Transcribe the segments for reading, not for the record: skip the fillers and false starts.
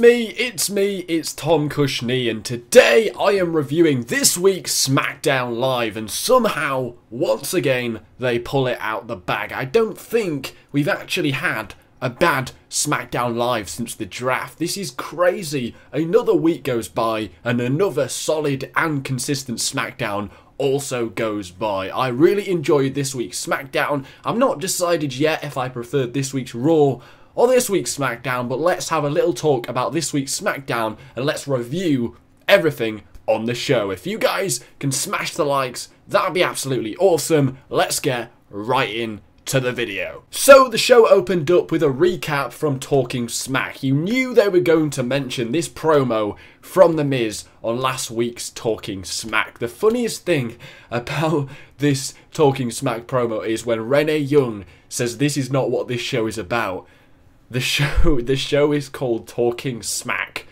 It's Tom Cushney, and today I am reviewing this week's SmackDown Live, and somehow, once again, they pull it out the bag. I don't think we've actually had a bad SmackDown Live since the draft. This is crazy. Another week goes by, and another solid and consistent SmackDown also goes by. I really enjoyed this week's SmackDown. I'm not decided yet if I preferred this week's Raw or this week's SmackDown, but let's have a little talk about this week's SmackDown and let's review everything on the show. If you guys can smash the likes, that would be absolutely awesome. Let's get right in to the video. So the show opened up with a recap from Talking Smack. You knew they were going to mention this promo from The Miz on last week's Talking Smack. The funniest thing about this Talking Smack promo is when Renee Young says this is not what this show is about. The show is called Talking Smack.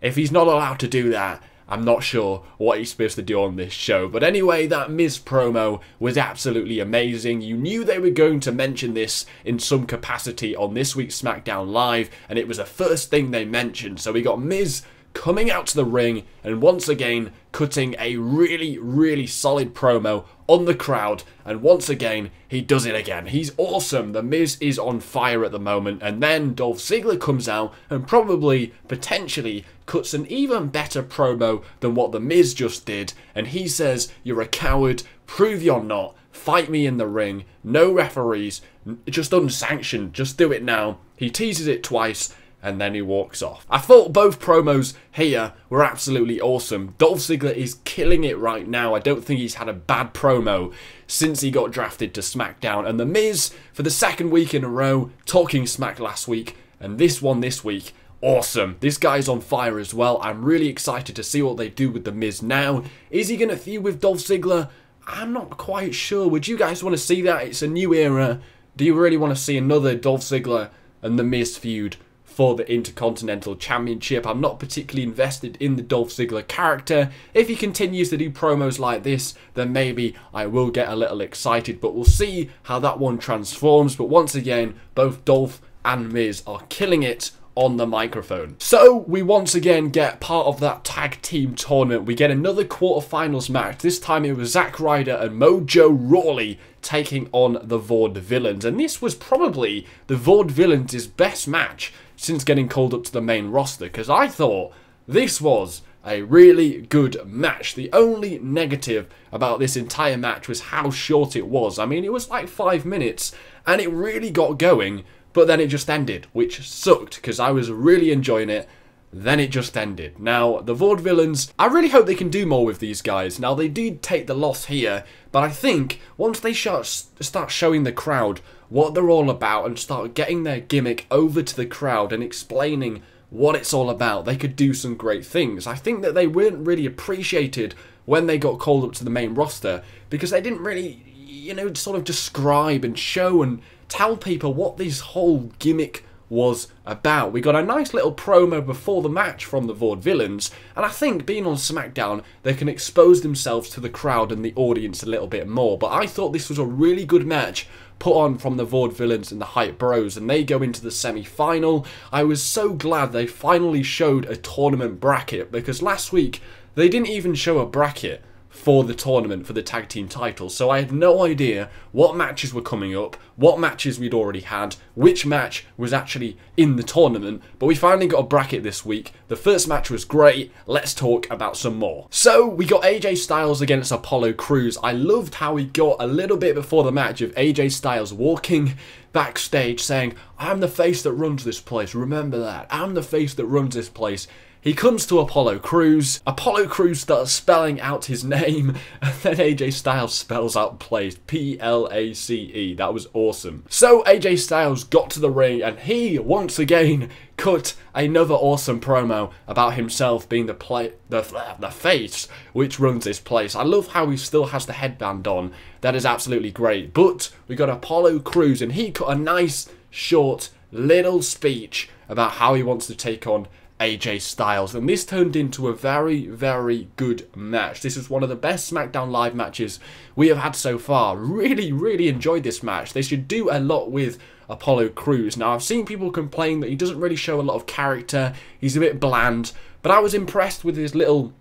If he's not allowed to do that, I'm not sure what he's supposed to do on this show. But anyway, that Miz promo was absolutely amazing. You knew they were going to mention this in some capacity on this week's SmackDown Live, and it was the first thing they mentioned. So we got Miz coming out to the ring and once again cutting a really solid promo on the crowd, and once again he does it again. He's awesome. The Miz is on fire at the moment, and then Dolph Ziggler comes out and potentially cuts an even better promo than what The Miz just did, and he says, "You're a coward, prove you're not, fight me in the ring, no referees, just unsanctioned, just do it now." He teases it twice, and then he walks off. I thought both promos here were absolutely awesome. Dolph Ziggler is killing it right now. I don't think he's had a bad promo since he got drafted to SmackDown. And The Miz, for the second week in a row, Talking Smack last week, and this one this week, awesome. This guy's on fire as well. I'm really excited to see what they do with The Miz now. Is he going to feud with Dolph Ziggler? I'm not quite sure. Would you guys want to see that? It's a new era. Do you really want to see another Dolph Ziggler and The Miz feud for the Intercontinental Championship? I'm not particularly invested in the Dolph Ziggler character. If he continues to do promos like this, then maybe I will get a little excited, but we'll see how that one transforms. But once again, both Dolph and Miz are killing it on the microphone. So we once again get part of that tag team tournament. We get another quarterfinals match. This time it was Zack Ryder and Mojo Rawley taking on the Vaudevillains, and this was probably the Vaudevillains' best match since getting called up to the main roster, because I thought this was a really good match. The only negative about this entire match was how short it was. I mean, it was like 5 minutes, and it really got going, but then it just ended, which sucked, because I was really enjoying it. Then it just ended. Now, the Vaudevillains, I really hope they can do more with these guys. Now, they did take the loss here, but I think once they start showing the crowd what they're all about and start getting their gimmick over to the crowd and explaining what it's all about, they could do some great things. I think that they weren't really appreciated when they got called up to the main roster, because they didn't really, you know, sort of describe and show and tell people what this whole gimmick was about. We got a nice little promo before the match from the Vaudevillains, and I think being on SmackDown, they can expose themselves to the crowd and the audience a little bit more. But I thought this was a really good match put on from the Vaudevillains and the Hype Bros, and they go into the semi-final. I was so glad they finally showed a tournament bracket, because last week they didn't even show a bracket for the tournament for the tag team titles, so I had no idea what matches were coming up, what matches we'd already had, which match was actually in the tournament, but we finally got a bracket this week. The first match was great. Let's talk about some more. So we got AJ Styles against Apollo Crews. I loved how we got a little bit before the match of AJ Styles walking backstage saying, "I'm the face that runs this place, remember that, I'm the face that runs this place." He comes to Apollo Crews. Apollo Crews starts spelling out his name, and then AJ Styles spells out place, P-L-A-C-E. That was awesome. So AJ Styles got to the ring, and he once again cut another awesome promo about himself being the face which runs this place. I love how he still has the headband on. That is absolutely great. But we got Apollo Crews, and he cut a nice, short, little speech about how he wants to take on AJ Styles, and this turned into a very good match. This is one of the best SmackDown Live matches we have had so far. Really enjoyed this match. They should do a lot with Apollo Crews. Now, I've seen people complain that he doesn't really show a lot of character, he's a bit bland, but I was impressed with his little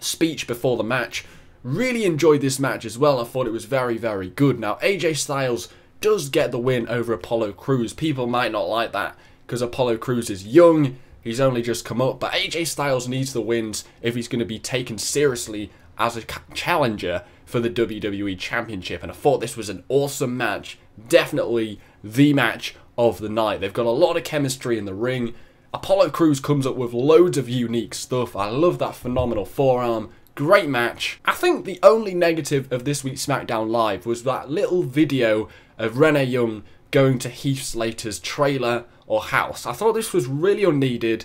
speech before the match. Really enjoyed this match as well. I thought it was very, very good. Now, AJ Styles does get the win over Apollo Crews. People might not like that because Apollo Crews is young, he's only just come up, but AJ Styles needs the wins if he's going to be taken seriously as a challenger for the WWE Championship. And I thought this was an awesome match. Definitely the match of the night. They've got a lot of chemistry in the ring. Apollo Crews comes up with loads of unique stuff. I love that phenomenal forearm. Great match. I think the only negative of this week's SmackDown Live was that little video of Renee Young going to Heath Slater's trailer or house. I thought this was really unneeded,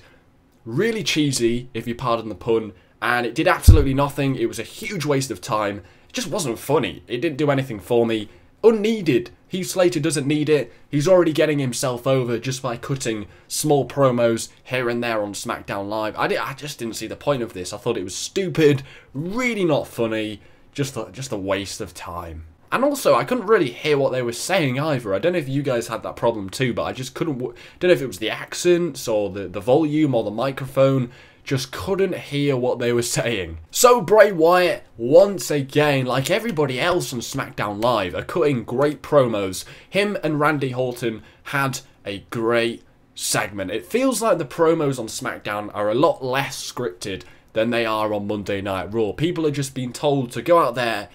really cheesy, if you pardon the pun, and it did absolutely nothing. It was a huge waste of time. It just wasn't funny. It didn't do anything for me. Unneeded. Heath Slater doesn't need it. He's already getting himself over just by cutting small promos here and there on SmackDown Live. I just didn't see the point of this. I thought it was stupid, really not funny, just a waste of time. And also, I couldn't really hear what they were saying either. I don't know if you guys had that problem too, but I just couldn't... don't know if it was the accents or the volume or the microphone. Just couldn't hear what they were saying. So Bray Wyatt, once again, like everybody else on SmackDown Live, are cutting great promos. Him and Randy Orton had a great segment. It feels like the promos on SmackDown are a lot less scripted than they are on Monday Night Raw. People are just being told to go out there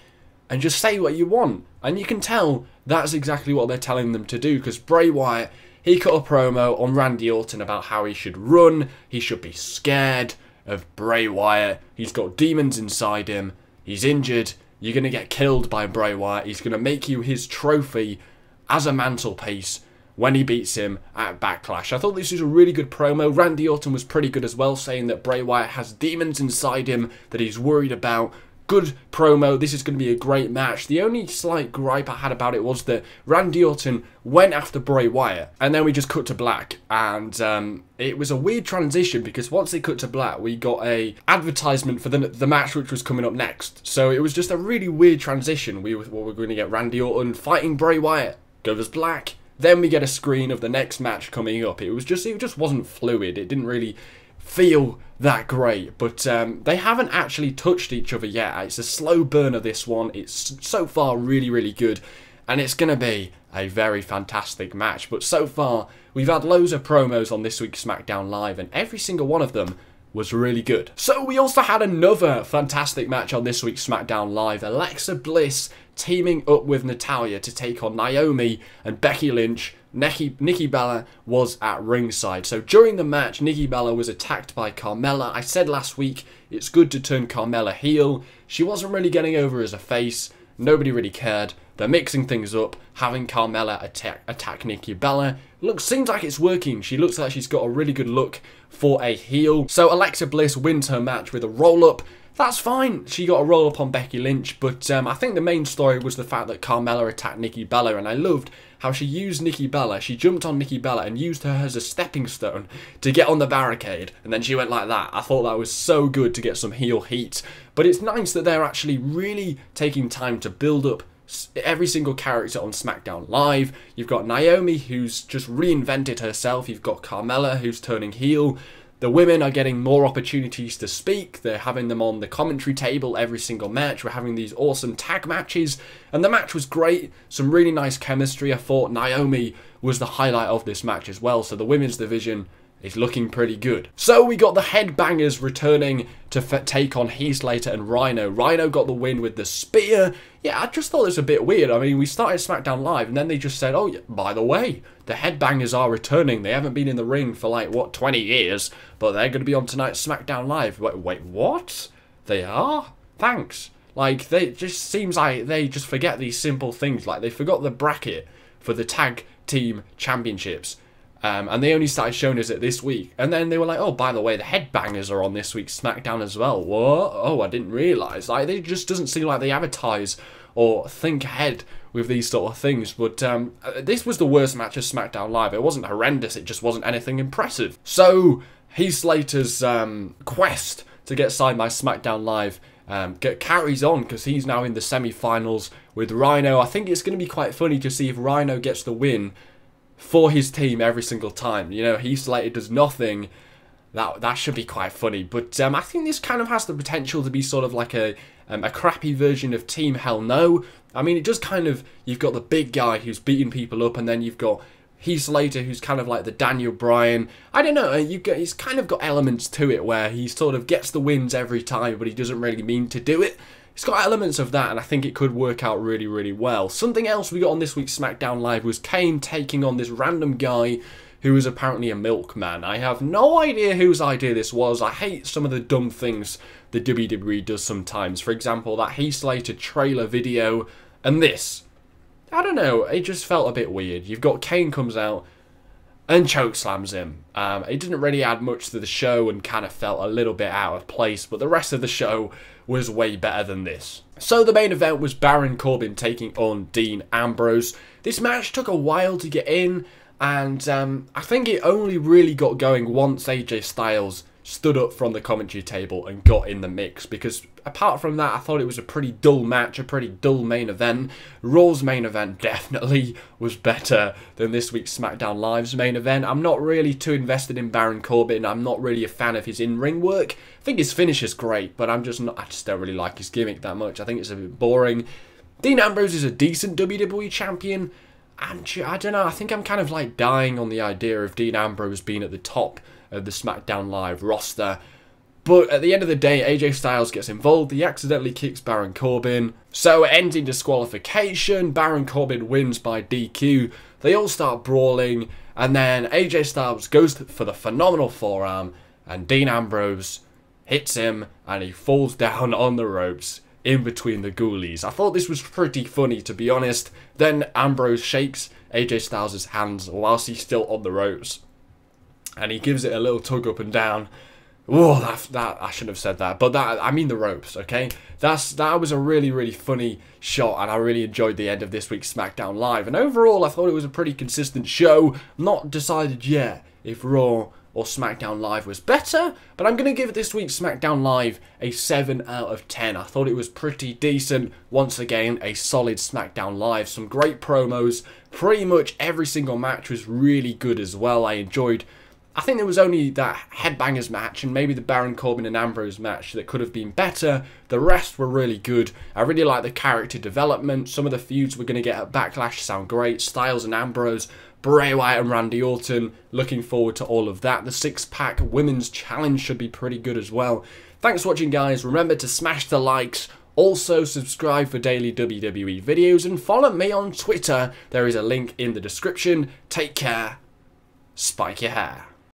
and just say what you want. And you can tell that's exactly what they're telling them to do, because Bray Wyatt, he cut a promo on Randy Orton about how he should run, he should be scared of Bray Wyatt, he's got demons inside him, he's injured, you're going to get killed by Bray Wyatt, he's going to make you his trophy as a mantelpiece when he beats him at Backlash. I thought this was a really good promo. Randy Orton was pretty good as well, saying that Bray Wyatt has demons inside him that he's worried about. Good promo. This is going to be a great match. The only slight gripe I had about it was that Randy Orton went after Bray Wyatt, and then we just cut to black, and it was a weird transition because once they cut to black, we got a advertisement for the match which was coming up next. So it was just a really weird transition. We were going to get Randy Orton fighting Bray Wyatt, goes black, then we get a screen of the next match coming up. It just wasn't fluid. It didn't really feel that great, but they haven't actually touched each other yet. It's a slow burner, this one. It's so far really, really good, and it's going to be a very fantastic match. But so far, we've had loads of promos on this week's SmackDown Live, and every single one of them was really good. So we also had another fantastic match on this week's SmackDown Live. Alexa Bliss teaming up with Natalya to take on Naomi and Becky Lynch. Nikki Bella was at ringside. So during the match, Nikki Bella was attacked by Carmella. I said last week, it's good to turn Carmella heel. She wasn't really getting over as a face. Nobody really cared. They're mixing things up, having Carmella attack Nikki Bella. Seems like it's working. She looks like she's got a really good look for a heel. So Alexa Bliss wins her match with a roll-up. That's fine. She got a roll-up on Becky Lynch, but I think the main story was the fact that Carmella attacked Nikki Bella, and I loved how she used Nikki Bella. She jumped on Nikki Bella and used her as a stepping stone to get on the barricade, and then she went like that. I thought that was so good to get some heel heat. But it's nice that they're actually really taking time to build up every single character on SmackDown Live. You've got Naomi, who's just reinvented herself. You've got Carmella, who's turning heel. The women are getting more opportunities to speak. They're having them on the commentary table every single match. We're having these awesome tag matches, and the match was great. Some really nice chemistry. I thought Naomi was the highlight of this match as well, so the women's division is looking pretty good. So we got the Headbangers returning to take on Heath Slater and Rhino. Rhino got the win with the spear. Yeah, I just thought it was a bit weird. I mean, we started SmackDown Live, and then they just said, oh, yeah, by the way, the Headbangers are returning. They haven't been in the ring for, like, what, 20 years, but they're going to be on tonight's SmackDown Live. Wait, what? They are? Thanks. Like, they just seems like they just forget these simple things. Like, they forgot the bracket for the Tag Team Championships. And they only started showing us it this week. And then they were like, oh, by the way, the Headbangers are on this week's SmackDown as well. What? Oh, I didn't realise. Like, it just doesn't seem like they advertise or think ahead with these sort of things. But this was the worst match of SmackDown Live. It wasn't horrendous. It just wasn't anything impressive. So, Heath Slater's quest to get signed by SmackDown Live carries on, because he's now in the semi-finals with Rhino. I think it's going to be quite funny to see if Rhino gets the win for his team every single time. You know, Heath Slater does nothing. That should be quite funny. But I think this kind of has the potential to be sort of like a crappy version of Team Hell No. I mean, it just kind of, you've got the big guy who's beating people up, and then you've got Heath Slater, who's kind of like the Daniel Bryan. I don't know, he's kind of got elements to it where he sort of gets the wins every time, but he doesn't really mean to do it. It's got elements of that, and I think it could work out really, really well. Something else we got on this week's SmackDown Live was Kane taking on this random guy who was apparently a milkman. I have no idea whose idea this was. I hate some of the dumb things the WWE does sometimes. For example, that Heath Slater trailer video, and this. I don't know, it just felt a bit weird. You've got Kane comes out and chokeslams him. It didn't really add much to the show and kind of felt a little bit out of place, but the rest of the show was way better than this. So the main event was Baron Corbin taking on Dean Ambrose. This match took a while to get in, and I think it only really got going once AJ Styles stood up from the commentary table and got in the mix, because apart from that, I thought it was a pretty dull match, a pretty dull main event. Raw's main event definitely was better than this week's SmackDown Live's main event. I'm not really too invested in Baron Corbin. I'm not really a fan of his in-ring work. I think his finish is great, but I just don't really like his gimmick that much. I think it's a bit boring. Dean Ambrose is a decent WWE champion, and I don't know, I think I'm kind of like dying on the idea of Dean Ambrose being at the top of the SmackDown Live roster. But at the end of the day, AJ Styles gets involved. He accidentally kicks Baron Corbin, so it ends in disqualification. Baron Corbin wins by DQ. They all start brawling, and then AJ Styles goes for the phenomenal forearm, and Dean Ambrose hits him, and he falls down on the ropes in between the ghoulies. I thought this was pretty funny, to be honest. Then Ambrose shakes AJ Styles' hands whilst he's still on the ropes, and he gives it a little tug up and down. Oh, that I shouldn't have said that, but I mean the ropes, okay? That was a really, really funny shot, and I really enjoyed the end of this week's SmackDown Live. And overall, I thought it was a pretty consistent show. Not decided yet if Raw or SmackDown Live was better, but I'm going to give this week's SmackDown Live a 7 out of 10. I thought it was pretty decent. Once again, a solid SmackDown Live. Some great promos. Pretty much every single match was really good as well. I think there was only that Headbangers match and maybe the Baron Corbin and Ambrose match that could have been better. The rest were really good. I really like the character development. Some of the feuds we're going to get at Backlash sound great. Styles and Ambrose, Bray Wyatt and Randy Orton. Looking forward to all of that. The 6-pack Women's Challenge should be pretty good as well. Thanks for watching, guys. Remember to smash the likes. Also, subscribe for daily WWE videos and follow me on Twitter. There is a link in the description. Take care. Spike your hair.